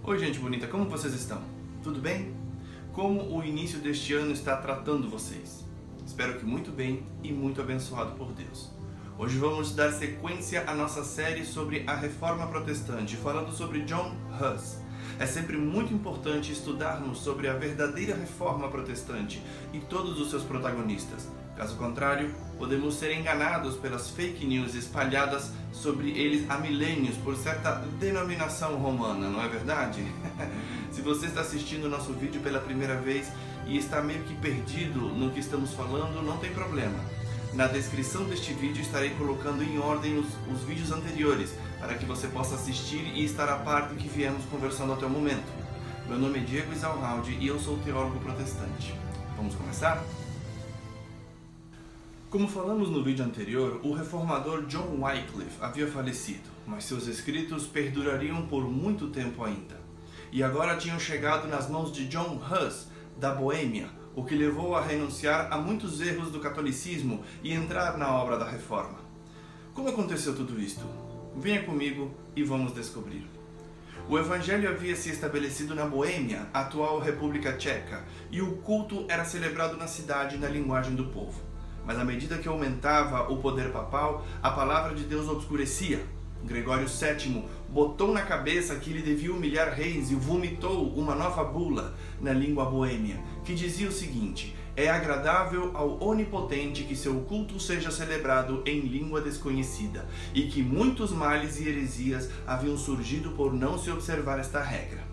Oi, gente bonita, como vocês estão? Tudo bem? Como o início deste ano está tratando vocês? Espero que muito bem e muito abençoado por Deus. Hoje vamos dar sequência à nossa série sobre a Reforma Protestante, falando sobre John Huss. É sempre muito importante estudarmos sobre a verdadeira Reforma Protestante e todos os seus protagonistas. Caso contrário, podemos ser enganados pelas fake news espalhadas sobre eles há milênios por certa denominação romana, não é verdade? Se você está assistindo o nosso vídeo pela primeira vez e está meio que perdido no que estamos falando, não tem problema. Na descrição deste vídeo estarei colocando em ordem os vídeos anteriores, para que você possa assistir e estar a par do que viemos conversando até o momento. Meu nome é Diego Isalraldi e eu sou teólogo protestante. Vamos começar? Como falamos no vídeo anterior, o reformador John Wycliffe havia falecido, mas seus escritos perdurariam por muito tempo ainda. E agora tinham chegado nas mãos de John Huss, da Boêmia, o que levou a renunciar a muitos erros do catolicismo e entrar na obra da reforma. Como aconteceu tudo isto? Venha comigo e vamos descobrir. O evangelho havia se estabelecido na Boêmia, atual República Tcheca, e o culto era celebrado na cidade na linguagem do povo. Mas à medida que aumentava o poder papal, a palavra de Deus obscurecia. Gregório VII botou na cabeça que ele devia humilhar reis e vomitou uma nova bula na língua boêmia, que dizia o seguinte: é agradável ao Onipotente que seu culto seja celebrado em língua desconhecida, e que muitos males e heresias haviam surgido por não se observar esta regra.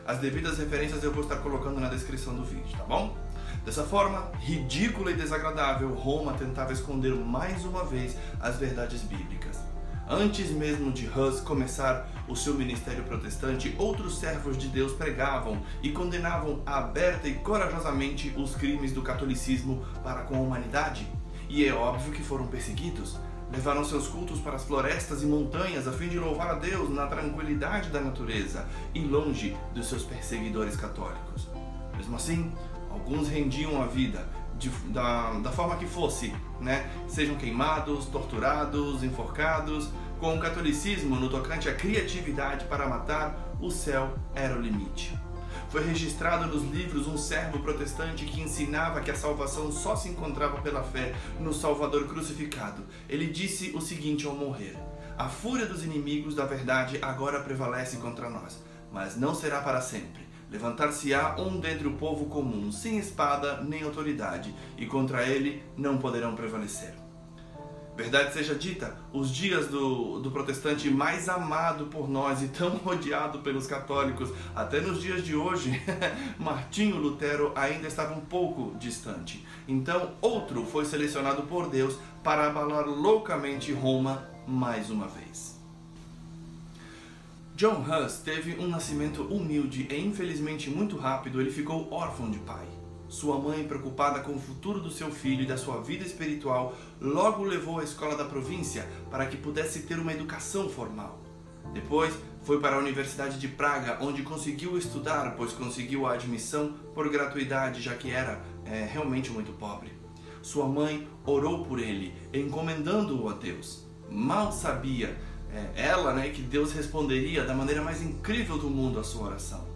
As devidas referências eu vou estar colocando na descrição do vídeo, tá bom? Dessa forma, ridícula e desagradável, Roma tentava esconder mais uma vez as verdades bíblicas. Antes mesmo de Huss começar o seu ministério protestante, outros servos de Deus pregavam e condenavam aberta e corajosamente os crimes do catolicismo para com a humanidade. E é óbvio que foram perseguidos. Levaram seus cultos para as florestas e montanhas a fim de louvar a Deus na tranquilidade da natureza e longe dos seus perseguidores católicos. Mesmo assim, alguns rendiam a vida da forma que fosse, né? Sejam queimados, torturados, enforcados. Com o catolicismo, no tocante à criatividade para matar, o céu era o limite. Foi registrado nos livros um servo protestante que ensinava que a salvação só se encontrava pela fé no Salvador crucificado. Ele disse o seguinte ao morrer: a fúria dos inimigos da verdade agora prevalece contra nós, mas não será para sempre. Levantar-se-á um dentre o povo comum, sem espada nem autoridade, e contra ele não poderão prevalecer. Verdade seja dita, os dias do protestante mais amado por nós e tão odiado pelos católicos, até nos dias de hoje, Martinho Lutero ainda estava um pouco distante. Então, outro foi selecionado por Deus para abalar loucamente Roma mais uma vez. John Huss teve um nascimento humilde e infelizmente muito rápido ele ficou órfão de pai. Sua mãe, preocupada com o futuro do seu filho e da sua vida espiritual, logo o levou à escola da província para que pudesse ter uma educação formal. Depois, foi para a Universidade de Praga, onde conseguiu estudar, pois conseguiu a admissão por gratuidade, já que era realmente muito pobre. Sua mãe orou por ele, encomendando-o a Deus. Mal sabia ela, que Deus responderia da maneira mais incrível do mundo a sua oração.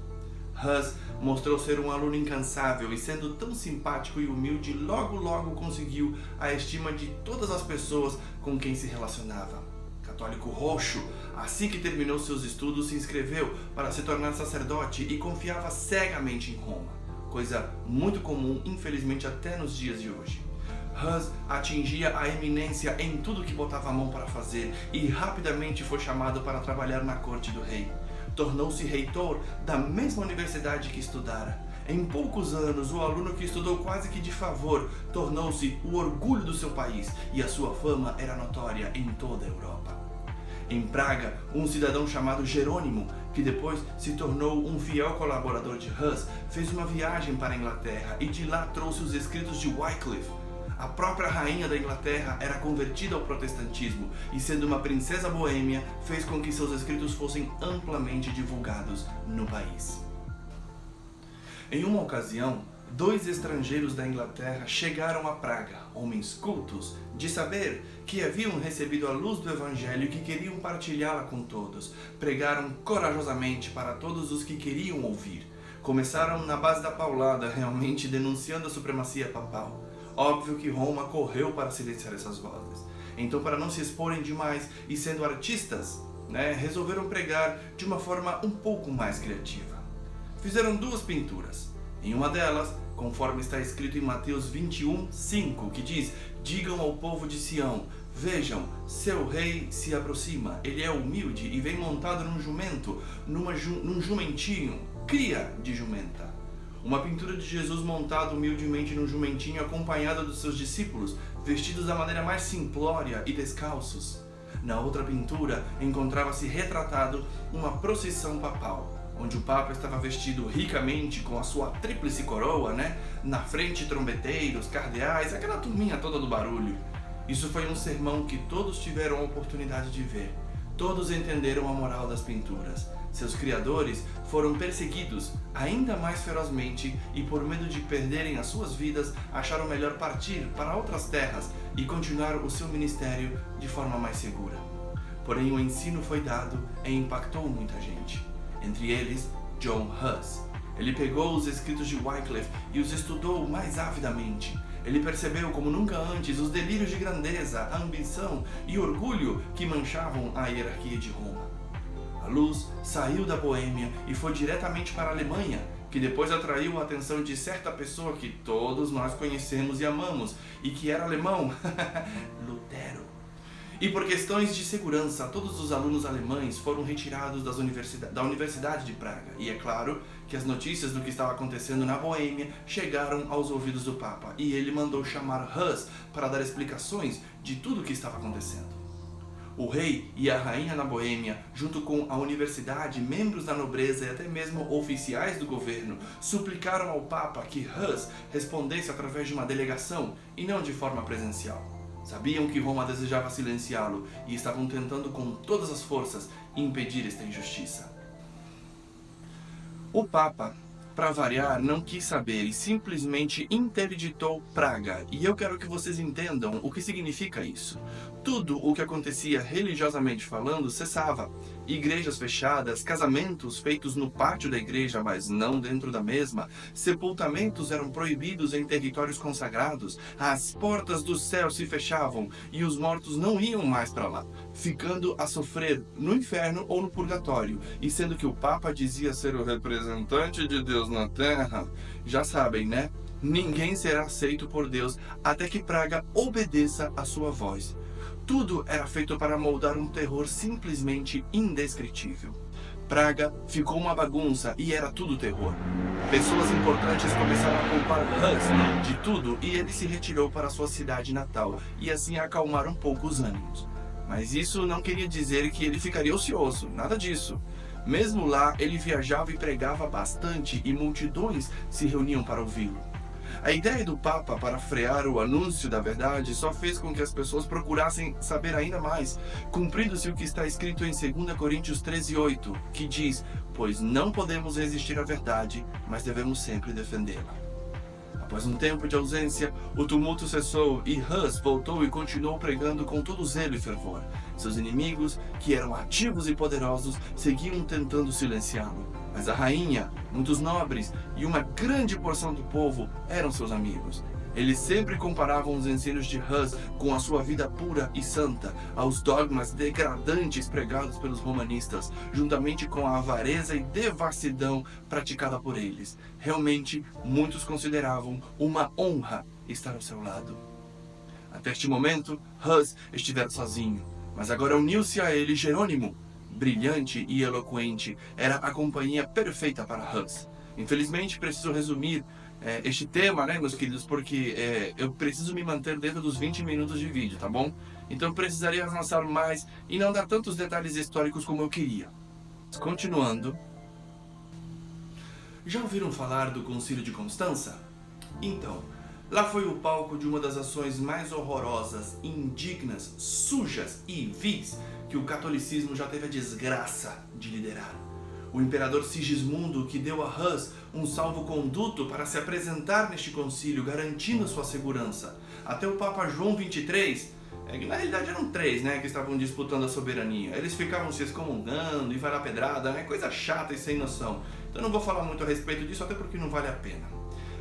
Huss mostrou ser um aluno incansável e, sendo tão simpático e humilde, logo conseguiu a estima de todas as pessoas com quem se relacionava. Católico roxo, assim que terminou seus estudos, se inscreveu para se tornar sacerdote e confiava cegamente em Roma, coisa muito comum, infelizmente, até nos dias de hoje. Huss atingia a eminência em tudo que botava a mão para fazer e rapidamente foi chamado para trabalhar na corte do rei. Tornou-se reitor da mesma universidade que estudara. Em poucos anos, o aluno que estudou quase que de favor tornou-se o orgulho do seu país e a sua fama era notória em toda a Europa. Em Praga, um cidadão chamado Jerônimo, que depois se tornou um fiel colaborador de Huss, fez uma viagem para a Inglaterra e de lá trouxe os escritos de Wycliffe. A própria rainha da Inglaterra era convertida ao protestantismo e, sendo uma princesa boêmia, fez com que seus escritos fossem amplamente divulgados no país. Em uma ocasião, 2 estrangeiros da Inglaterra chegaram a Praga, homens cultos, de saber que haviam recebido a luz do Evangelho e que queriam partilhá-la com todos. Pregaram corajosamente para todos os que queriam ouvir. Começaram na base da paulada, realmente denunciando a supremacia papal. Óbvio que Roma correu para silenciar essas vozes. Então, para não se exporem demais e sendo artistas, resolveram pregar de uma forma um pouco mais criativa. Fizeram 2 pinturas. Em uma delas, conforme está escrito em Mateus 21:5, que diz: digam ao povo de Sião, vejam, seu rei se aproxima, ele é humilde e vem montado num jumento, num jumentinho, cria de jumenta. Uma pintura de Jesus montado humildemente num jumentinho, acompanhado dos seus discípulos, vestidos da maneira mais simplória e descalços. Na outra pintura, encontrava-se retratado uma procissão papal, onde o Papa estava vestido ricamente com a sua tríplice coroa, Na frente, trombeteiros, cardeais, aquela turminha toda do barulho. Isso foi um sermão que todos tiveram a oportunidade de ver. Todos entenderam a moral das pinturas. Seus criadores foram perseguidos ainda mais ferozmente e, por medo de perderem as suas vidas, acharam melhor partir para outras terras e continuar o seu ministério de forma mais segura. Porém, o ensino foi dado e impactou muita gente. Entre eles, John Hus. Ele pegou os escritos de Wycliffe e os estudou mais avidamente. Ele percebeu como nunca antes os delírios de grandeza, a ambição e orgulho que manchavam a hierarquia de Roma. A luz saiu da Boêmia e foi diretamente para a Alemanha, que depois atraiu a atenção de certa pessoa que todos nós conhecemos e amamos, e que era alemão, Lutero. E por questões de segurança, todos os alunos alemães foram retirados da Universidade de Praga. E é claro que as notícias do que estava acontecendo na Boêmia chegaram aos ouvidos do Papa, e ele mandou chamar Hus para dar explicações de tudo o que estava acontecendo. O rei e a rainha na Boêmia, junto com a universidade, membros da nobreza e até mesmo oficiais do governo, suplicaram ao Papa que Hus respondesse através de uma delegação e não de forma presencial. Sabiam que Roma desejava silenciá-lo e estavam tentando com todas as forças impedir esta injustiça. O Papa, para variar, não quis saber e simplesmente interditou Praga. E eu quero que vocês entendam o que significa isso. Tudo o que acontecia religiosamente falando cessava. Igrejas fechadas, casamentos feitos no pátio da igreja, mas não dentro da mesma, sepultamentos eram proibidos em territórios consagrados, as portas do céu se fechavam e os mortos não iam mais para lá, ficando a sofrer no inferno ou no purgatório. E sendo que o Papa dizia ser o representante de Deus na Terra, já sabem, Ninguém será aceito por Deus até que Praga obedeça a sua voz. Tudo era feito para moldar um terror simplesmente indescritível. Praga ficou uma bagunça e era tudo terror. Pessoas importantes começaram a culpar Hus de tudo e ele se retirou para sua cidade natal e assim acalmar um pouco os ânimos. Mas isso não queria dizer que ele ficaria ocioso, nada disso. Mesmo lá, ele viajava e pregava bastante e multidões se reuniam para ouvi-lo. A ideia do Papa para frear o anúncio da verdade só fez com que as pessoas procurassem saber ainda mais, cumprindo-se o que está escrito em 2 Coríntios 13:8, que diz: pois não podemos resistir à verdade, mas devemos sempre defendê-la. Após um tempo de ausência, o tumulto cessou e Hus voltou e continuou pregando com todo zelo e fervor. Seus inimigos, que eram ativos e poderosos, seguiam tentando silenciá-lo. Mas a rainha, muitos nobres e uma grande porção do povo eram seus amigos. Eles sempre comparavam os ensinos de Hus com a sua vida pura e santa, aos dogmas degradantes pregados pelos romanistas, juntamente com a avareza e devassidão praticada por eles. Realmente, muitos consideravam uma honra estar ao seu lado. Até este momento, Hus estivera sozinho, mas agora uniu-se a ele Jerônimo. Brilhante e eloquente, era a companhia perfeita para Hus. Infelizmente, preciso resumir este tema, meus queridos, porque eu preciso me manter dentro dos 20 minutos de vídeo, tá bom? Então precisaria avançar mais e não dar tantos detalhes históricos como eu queria. Continuando. Já ouviram falar do Concílio de Constança? Então, lá foi o palco de uma das ações mais horrorosas, indignas, sujas e vis que o catolicismo já teve a desgraça de liderar. O imperador Sigismundo que deu a Hus um salvo-conduto para se apresentar neste concílio, garantindo sua segurança. Até o Papa João XXIII, que na realidade eram três, né, que estavam disputando a soberania. Eles ficavam se excomungando e vai lá pedrada, né, coisa chata e sem noção. Então não vou falar muito a respeito disso, até porque não vale a pena.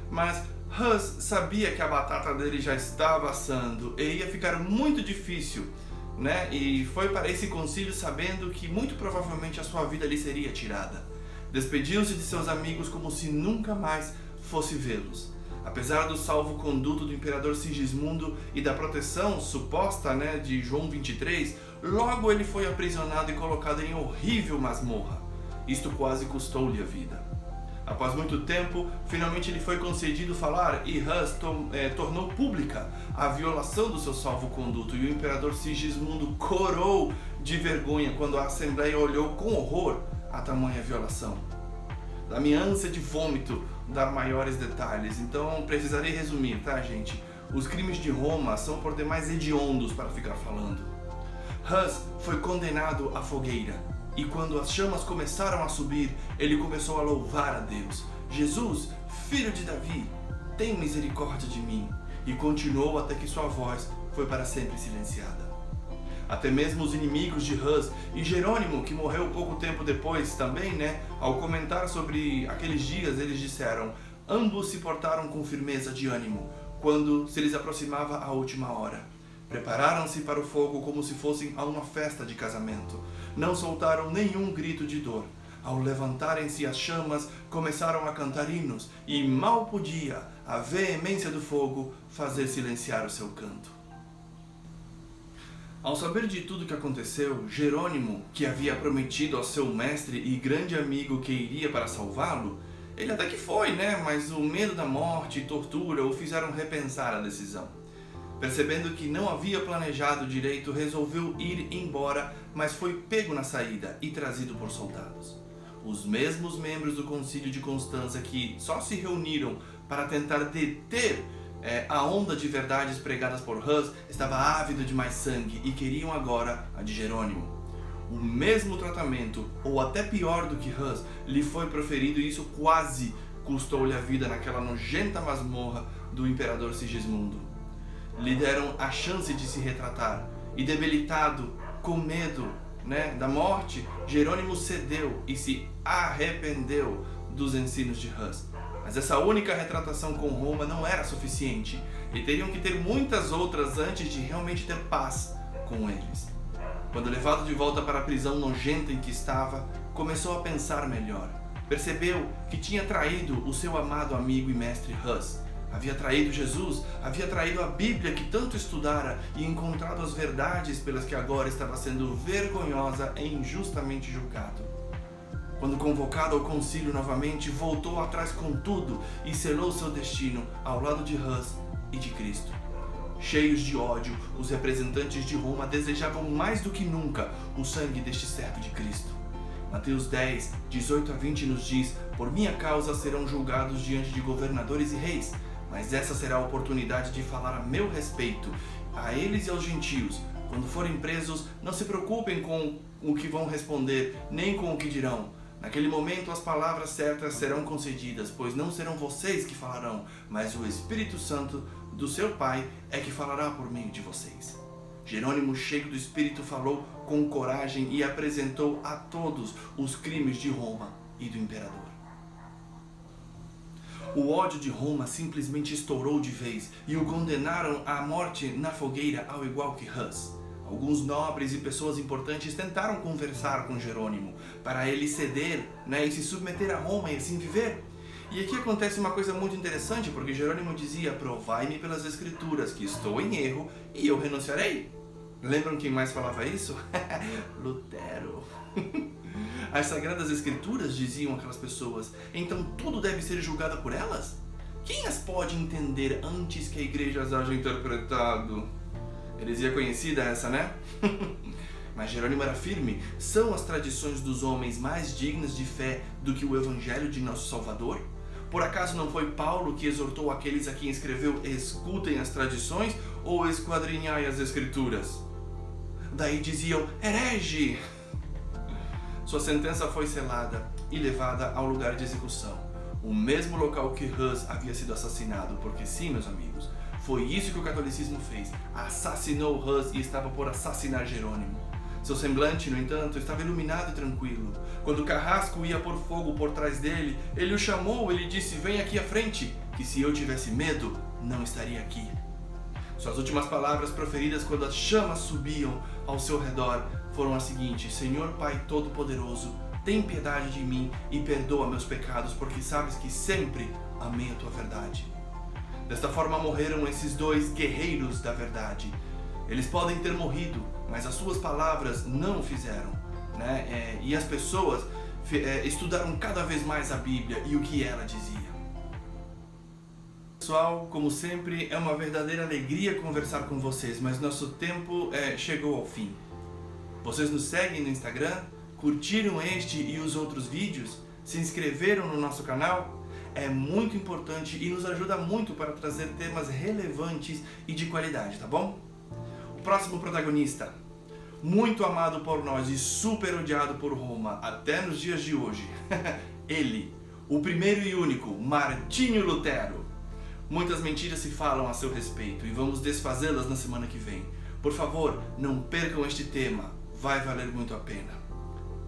Mas Hus sabia que a batata dele já estava assando e ia ficar muito difícil, né? E foi para esse concílio sabendo que muito provavelmente a sua vida lhe seria tirada. Despediu-se de seus amigos como se nunca mais fosse vê-los. Apesar do salvo-conduto do imperador Sigismundo e da proteção suposta, né, de João XXIII, logo ele foi aprisionado e colocado em horrível masmorra. Isto quase custou-lhe a vida. Após muito tempo, finalmente lhe foi concedido falar e Hus tornou pública a violação do seu salvo-conduto e o imperador Sigismundo corou de vergonha quando a Assembleia olhou com horror a tamanha violação. Da-me ânsia de vômito dar maiores detalhes, então precisarei resumir, tá, gente? Os crimes de Roma são por demais hediondos para ficar falando. Hus foi condenado à fogueira. E quando as chamas começaram a subir, ele começou a louvar a Deus. Jesus, filho de Davi, tem misericórdia de mim. E continuou até que sua voz foi para sempre silenciada. Até mesmo os inimigos de Hus e Jerônimo, que morreu pouco tempo depois também, né? Ao comentar sobre aqueles dias, eles disseram: ambos se portaram com firmeza de ânimo, quando se lhes aproximava a última hora. Prepararam-se para o fogo como se fossem a uma festa de casamento. Não soltaram nenhum grito de dor. Ao levantarem-se as chamas, começaram a cantar hinos, e mal podia a veemência do fogo fazer silenciar o seu canto. Ao saber de tudo o que aconteceu, Jerônimo, que havia prometido ao seu mestre e grande amigo que iria para salvá-lo, ele até que foi, né? Mas o medo da morte e tortura o fizeram repensar a decisão. Percebendo que não havia planejado direito, resolveu ir embora, mas foi pego na saída e trazido por soldados. Os mesmos membros do Concílio de Constança que só se reuniram para tentar deter a onda de verdades pregadas por Hus estava ávido de mais sangue e queriam agora a de Jerônimo. O mesmo tratamento, ou até pior do que Hus, lhe foi proferido e isso quase custou-lhe a vida naquela nojenta masmorra do imperador Sigismundo. Lhe deram a chance de se retratar e, debilitado, com medo, né, da morte, Jerônimo cedeu e se arrependeu dos ensinos de Hus. Mas essa única retratação com Roma não era suficiente e teriam que ter muitas outras antes de realmente ter paz com eles. Quando levado de volta para a prisão nojenta em que estava, começou a pensar melhor. Percebeu que tinha traído o seu amado amigo e mestre Hus. Havia traído Jesus, havia traído a Bíblia que tanto estudara e encontrado as verdades pelas que agora estava sendo vergonhosa e injustamente julgado. Quando convocado ao concílio novamente, voltou atrás com tudo e selou seu destino ao lado de Hus e de Cristo. Cheios de ódio, os representantes de Roma desejavam mais do que nunca o sangue deste servo de Cristo. Mateus 10, 18 a 20 nos diz: por minha causa serão julgados diante de governadores e reis, mas essa será a oportunidade de falar a meu respeito, a eles e aos gentios. Quando forem presos, não se preocupem com o que vão responder, nem com o que dirão. Naquele momento as palavras certas serão concedidas, pois não serão vocês que falarão, mas o Espírito Santo do seu Pai é que falará por meio de vocês. Jerônimo, cheio do Espírito, falou com coragem e apresentou a todos os crimes de Roma e do imperador. O ódio de Roma simplesmente estourou de vez e o condenaram à morte na fogueira ao igual que Hus. Alguns nobres e pessoas importantes tentaram conversar com Jerônimo para ele ceder, né, e se submeter a Roma e assim viver. E aqui acontece uma coisa muito interessante, porque Jerônimo dizia: provai-me pelas escrituras que estou em erro e eu renunciarei. Lembram quem mais falava isso? Lutero. As Sagradas Escrituras, diziam aquelas pessoas, então tudo deve ser julgado por elas? Quem as pode entender antes que a igreja as haja interpretado? Heresia conhecida essa, né? Mas Jerônimo era firme. São as tradições dos homens mais dignas de fé do que o Evangelho de nosso Salvador? Por acaso não foi Paulo que exortou aqueles a quem escreveu: escutem as tradições ou esquadrinhai as Escrituras? Daí diziam: herege! Sua sentença foi selada. e levada ao lugar de execução, o mesmo local que Hus havia sido assassinado, porque sim, meus amigos, foi isso que o catolicismo fez, assassinou Hus e estava por assassinar Jerônimo. Seu semblante, no entanto, estava iluminado e tranquilo. Quando o carrasco ia pôr fogo por trás dele, ele o chamou e lhe disse: vem aqui à frente, que se eu tivesse medo, não estaria aqui. Suas últimas palavras proferidas quando as chamas subiam ao seu redor foram as seguintes: Senhor Pai Todo-Poderoso, tem piedade de mim e perdoa meus pecados, porque sabes que sempre amei a tua verdade. Desta forma morreram esses dois guerreiros da verdade. Eles podem ter morrido, mas as suas palavras não o fizeram, né? E as pessoas estudaram cada vez mais a Bíblia e o que ela dizia. Pessoal, como sempre, é uma verdadeira alegria conversar com vocês, mas nosso tempo chegou ao fim. Vocês nos seguem no Instagram? Curtiram este e os outros vídeos? Se inscreveram no nosso canal? É muito importante e nos ajuda muito para trazer temas relevantes e de qualidade, tá bom? O próximo protagonista, muito amado por nós e super odiado por Roma até nos dias de hoje. Ele, o primeiro e único, Martinho Lutero. Muitas mentiras se falam a seu respeito e vamos desfazê-las na semana que vem. Por favor, não percam este tema, vai valer muito a pena.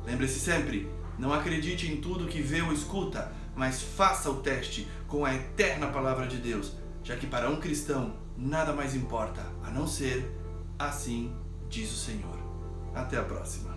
Lembre-se sempre, não acredite em tudo que vê ou escuta, mas faça o teste com a eterna palavra de Deus, já que para um cristão nada mais importa a não ser assim diz o Senhor. Até a próxima.